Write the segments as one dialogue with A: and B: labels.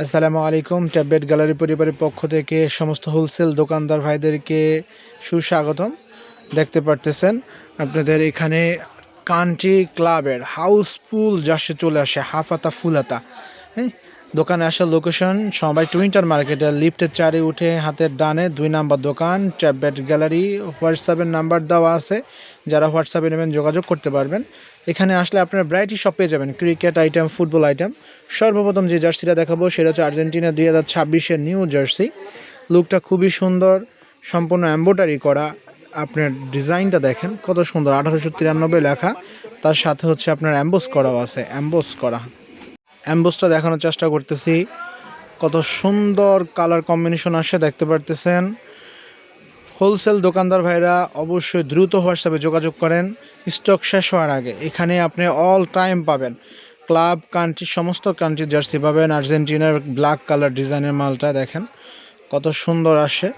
A: আসসালামু আলাইকুম। Tablet gallery পরিবারের পক্ষ থেকে সমস্ত হোলসেল দোকানদার ভাইদেরকে সুস্বাগতম। দেখতে পারতেছেন আপনাদের এখানে কান্ট্রি ক্লাবের হাউসফুল জার্সি চলে আসে, হাফ হাতা ফুল হাতা। হ্যাঁ, দোকানে আসার লোকেশন সবাই টুইন্টার মার্কেটের লিফটের 4-এ উঠে হাতের ডানে 2 নাম্বার দোকান ট্যাবলেট গ্যালারি। হোয়াটসঅ্যাপের নাম্বার দেওয়া আছে, যারা হোয়াটসঅ্যাপে নেবেন যোগাযোগ করতে পারবেন। এখানে আসলে আপনারা ভ্যারাইটি সব পেয়ে যাবেন, ক্রিকেট আইটেম, ফুটবল আইটেম। সর্বপ্রথম যে জার্সিটা দেখাবো সেটা হচ্ছে আর্জেন্টিনা 2026-এর নিউ জার্সি। লুকটা খুবই সুন্দর, সম্পূর্ণ এমব্রয়ডারি করা। আপনার ডিজাইনটা দেখেন কত সুন্দর, 1893 লেখা। তার সাথে হচ্ছে আপনার অ্যাম্বোস করাও আছে, অ্যাম্বোস করা। অ্যাম্বোসটা দেখানোর চেষ্টা করতেছি, কত সুন্দর কালার কম্বিনেশন আসে দেখতে পারতেছেন। হোলসেল দোকানদার ভাইরা অবশ্যই দ্রুত হোয়াটসঅ্যাপে যোগাযোগ করেন স্টক শেষ হওয়ার আগে। এখানে আপনি অল টাইম পাবেন ক্লাব কান্ট্রি, সমস্ত কান্ট্রির জার্সি পাবেন। আর্জেন্টিনার ব্ল্যাক কালার ডিজাইনের মালটা দেখেন কত সুন্দর আসে।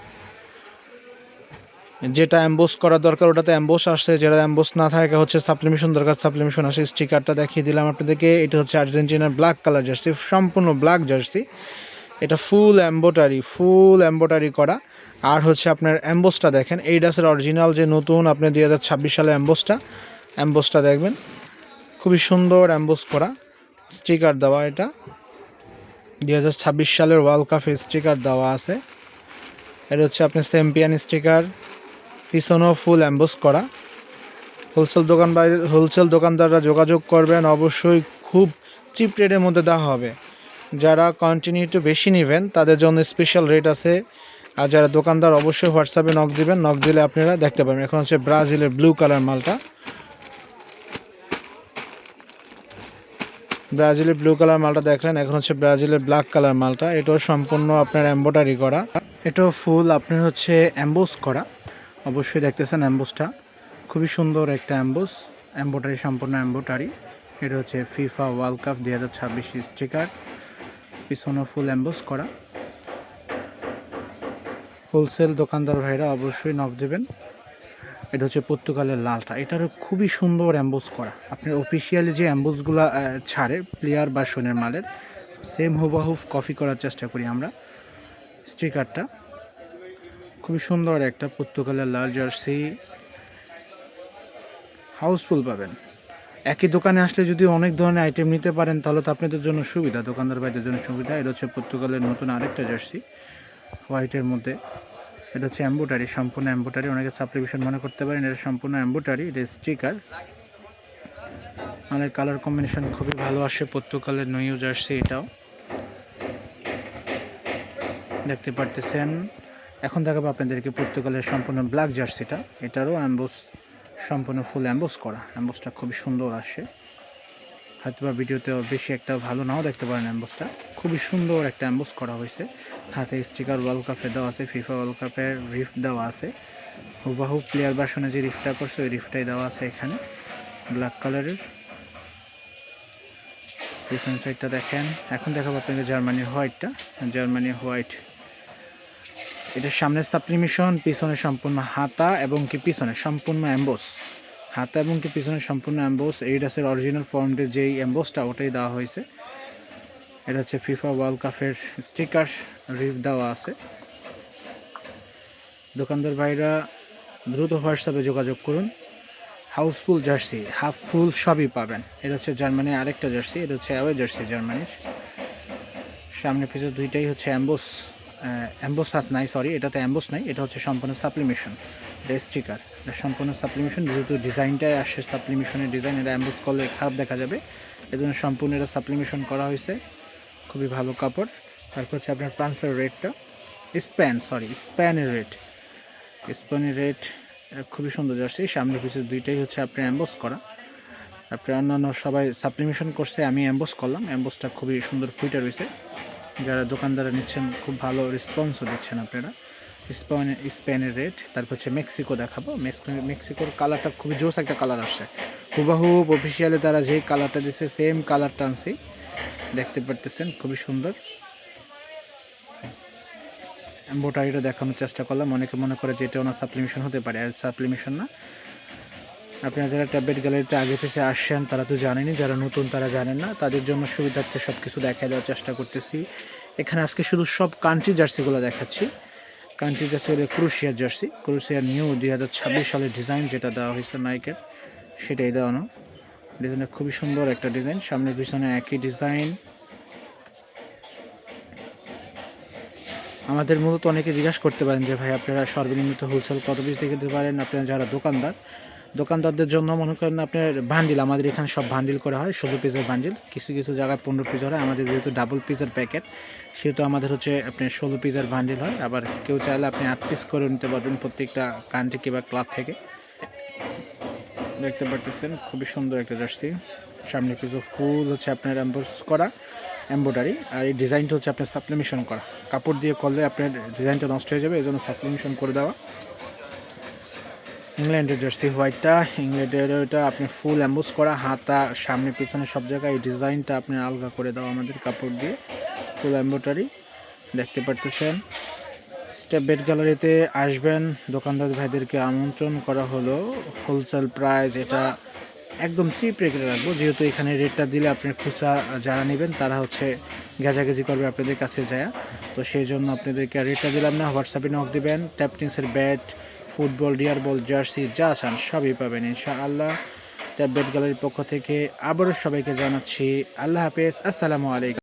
A: যেটা অ্যাম্বোস করা দরকার ওটাতে অ্যাম্বোস আসছে, যেটা অ্যাম্বোস না থাকে হচ্ছে সাপ্লিমেশন দরকার, সাপ্লিমেশন আসে। স্টিকারটা দেখিয়ে দিলাম আপনাদেরকে। এটা হচ্ছে আর্জেন্টিনার ব্ল্যাক কালার জার্সি, সম্পূর্ণ ব্ল্যাক জার্সি। এটা ফুল এম্বোটারি করা। আর হচ্ছে আপনার অ্যাম্বোসটা দেখেন, এইডাসের অরিজিনাল যে নতুন আপনার 2026 সালের অ্যাম্বোসটা দেখবেন খুবই সুন্দর অ্যাম্বোস করা। স্টিকার দেওয়া, এটা 2026 সালের ওয়ার্ল্ড কাপের স্টিকার দেওয়া আছে। এটা হচ্ছে আপনার চ্যাম্পিয়ন স্টিকার, পিছনেও ফুল অ্যাম্বোস করা। হোলসেল দোকানদাররা যোগাযোগ করবেন, অবশ্যই খুব চিপ রেটের মধ্যে দেওয়া হবে। যারা কন্টিনিউ একটু বেশি নেবেন তাদের জন্য স্পেশাল রেট আছে। আর যারা দোকানদার অবশ্যই হোয়াটসঅ্যাপে নক দিবেন, নক দিলে আপনারা দেখতে পাবেন। এখন হচ্ছে ব্রাজিলের ব্লু কালার মালটা, ব্রাজিলের ব্লু কালার মালটা দেখলেন। এখন হচ্ছে ব্রাজিলের ব্ল্যাক কালার মালটা, এটাও সম্পূর্ণ আপনার এমব্রয়ডারি করা, এটাও ফুল আপনার হচ্ছে অ্যাম্বোস করা। অবশ্যই দেখতেছেন অ্যাম্বোসটা খুবই সুন্দর একটা এমব্রয়ডারি, সম্পূর্ণ এমব্রয়ডারি। এটা হচ্ছে ফিফা ওয়ার্ল্ড কাপ 2026 স্টিকার, পিছনে ফুল অ্যাম্বোস করা। হোলসেল দোকানদার ভাইরা অবশ্যই নক দেবেন। এটা হচ্ছে পর্তুগালের লালটা, এটারও খুবই সুন্দর অ্যাম্বোস করা। আপনার অফিসিয়ালি যে অ্যাম্বোসগুলো ছাড়ে প্লেয়ার ভার্সনের মালের, সেম হুবাহুব কপি করার চেষ্টা করি আমরা। স্টিকারটা খুবই সুন্দর একটা পর্তুগালের লাল জার্সি, হাউসফুল পাবেন। একই দোকানে আসলে যদি অনেক ধরনের আইটেম নিতে পারেন তাহলে তো আপনাদের জন্য সুবিধা, দোকানদার ভাইদের জন্য সুবিধা। এটা হচ্ছে পর্তুগালের নতুন আরেকটা জার্সি হোয়াইটের মধ্যে। এটা হচ্ছে এমব্রয়ডারি, সম্পূর্ণ এমব্রয়ডারি। অনেকে সাপ্লিমেশন মনে করতে পারেন, এটা সম্পূর্ণ এমব্রয়ডারি। এটা স্টিকার, মানে কালার কম্বিনেশন খুবই ভালো আসে। পর্তুগালের নিউ জার্সি, এটাও দেখতে পারতেছেন। এখন দেখাবো আপনাদেরকে পর্তুগালের সম্পূর্ণ ব্ল্যাক জার্সিটা, এটারও অ্যাম্বোস, সম্পূর্ণ ফুল অ্যাম্বোস করা। অ্যাম্বোসটা খুবই সুন্দর আসে, হয়তোবা ভিডিওতে বেশি একটা ভালো নাও দেখতে পারেন। অ্যাম্বোসটা খুবই সুন্দর একটা অ্যাম্বোস করা হয়েছে। হাতে স্টিকার ওয়ার্ল্ড কাপে দেওয়া আছে, ফিফা ওয়ার্ল্ড কাপের রিফ দেওয়া আছে। হুবাহু প্লেয়ার ভার্সনে যে রিফটা করছে ওই রিফটাই দেওয়া আছে এখানে, ব্ল্যাক কালারের। পিছন সাইডটা দেখেন। এখন দেখাবো আপনাদের জার্মানির হোয়াইটটা, জার্মানির হোয়াইট। এটার সামনের সাপ্লিমেশন, পিছনে সম্পূর্ণ হাতা এবং কি পিছনে সম্পূর্ণ অ্যাম্বোস, হাতা এবং কি পিছনে সম্পূর্ণ অ্যাম্বোস। এইডাসের অরিজিনাল ফর্মে যেই অ্যাম্বোসটা ওটাই দেওয়া হয়েছে। এটা হচ্ছে ফিফা ওয়ার্ল্ড কাপের স্টিকার, রিফ দেওয়া আছে। দোকানদার ভাইরা দ্রুত হোয়াটসঅ্যাপে যোগাযোগ করুন। হাউসফুল জার্সি, হাফ ফুল সবই পাবেন। এটা হচ্ছে জার্মানির আরেকটা জার্সি, এটা হচ্ছে অ্যাওয়ে জার্সি জার্মানির। সামনে পিছনে দুইটাই হচ্ছে অ্যাম্বোস, নাই সরি, এটাতে অ্যাম্বোস নাই, এটা হচ্ছে সম্পূর্ণ সাপ্লিমেশন। এটা স্টিকার, এটা সম্পূর্ণ সাপ্লিমেশন। যেহেতু ডিজাইনটাই আসছে সাপ্লিমেশনের ডিজাইন, এটা অ্যাম্বোস করলে খারাপ দেখা যাবে, এজন্য সম্পূর্ণ এটা সাপ্লিমেশন করা হয়েছে। খুবই ভালো কাপড়। তারপর হচ্ছে আপনার ফ্রান্সের রেটটা, স্পেনের রেট খুবই সুন্দর জার্সি। সামনে পিছনে দুইটাই হচ্ছে আপনার অ্যাম্বোস করা। আপনার অন্যান্য সবাই সাপ্লিমেশন করছে, আমি অ্যাম্বোস করলাম। অ্যাম্বোসটা খুবই সুন্দর ফুটে রয়েছে। যারা দোকানদারা নিচ্ছেন খুব ভালো রেসপন্সও দিচ্ছেন আপনারা। স্পেনের রেট। তারপর হচ্ছে মেক্সিকো দেখাবো। মেক্সিকোর কালারটা খুবই জোস একটা কালার আসছে, হুবাহুব অফিসিয়ালি তারা যেই কালারটা দিচ্ছে সেম কালারটা আনছি, দেখতে পারতেছেন খুবই সুন্দর। এমব্রয়ডারিটা দেখানোর চেষ্টা করলাম, অনেকে মনে করে যে এটা ওনার সাপ্লিমেশন হতে পারে, আর সাপ্লিমেশন না। আপনারা যারা ট্যাবলেট গ্যালারিতে আগে পিছিয়ে আসছেন তারা তো জানেনই, যারা নতুন তারা জানেন না, তাদের জন্য সুবিধার্থে সব কিছু দেখায় দেওয়ার চেষ্টা করতেছি। এখানে আজকে শুধু সব কান্ট্রি জার্সিগুলো দেখাচ্ছি। কান্ট্রি জার্সি হলে ক্রুশিয়ার জার্সি, ক্রুশিয়ার নিউ 2026 সালের ডিজাইন যেটা দেওয়া হয়েছে নাইকের, সেটাই দেওয়ানো। ডিজাইনটা খুবই সুন্দর একটা ডিজাইন, সামনে পিছনে একই ডিজাইন। আমাদের মূলত অনেকে জিজ্ঞাসা করতে পারেন যে ভাই আপনারা সর্বনিম্ন হোলসেল কত পিস থেকে দিতে পারেন। আপনারা যারা দোকানদারদের জন্য মনে করেন আপনার বান্ডিল, আমাদের এখানে সব বান্ডিল করা হয়, 16 পিসের বান্ডিল, কিছু কিছু জায়গায় 15 পিস হয়। আমাদের যেহেতু ডাবল পিসের প্যাকেট, সেহেতু আমাদের হচ্ছে আপনার 16 পিসের বান্ডিল হয়। আবার কেউ চাইলে আপনি 8 পিস করে নিতে পারবেন প্রত্যেকটা কান্ট্রি কিংবা ক্লাব থেকে। দেখতে পারতেছেন খুবই সুন্দর একটা জার্সি, সামনে কিছু ফুল হচ্ছে আপনার করা এমব্রয়ডারি, আর এই ডিজাইনটা হচ্ছে আপনার সাপ্লিমেশন করা, কাপড় দিয়ে করলে আপনার ডিজাইনটা নষ্ট হয়ে যাবে, এই জন্য সাপ্লিমেশন করে দেওয়া। ইংল্যান্ডের জার্সি হোয়াইটটা, ইংল্যান্ডের ওইটা আপনি ফুল অ্যাম্বোস করা, হাতা সামনে পিছনে সব জায়গায় এই ডিজাইনটা আপনি আলগা করে দেওয়া আমাদের কাপড় দিয়ে, ফুল এমব্রয়ডারি। দেখতে পারতেছেন এটা বেড গ্যালারিতে আসবেন, দোকানদার ভাইদেরকে আমন্ত্রণ করা হলো। হোলসেল প্রাইস এটা একদম চিপ রেটে রাখবো, যেহেতু এখানে রেটটা দিলে আপনার খুচরা যারা নেবেন তারা হচ্ছে গেজাগেজি করবে আপনাদের কাছে যায়, তো সেই জন্য আপনাদেরকে রেটটা দিলাম না। হোয়াটসঅ্যাপে নক দিবেন, ট্যাপটিন্সের ব্যাট, ফুটবল, ডিয়ার বল, জার্সি যা চান সবই পাবেন ইনশাআল্লাহ। ট্যাব বেড গ্যালারির পক্ষ থেকে আবারও সবাইকে জানাচ্ছি আল্লাহ হাফেজ, আসসালামু আলাইকুম।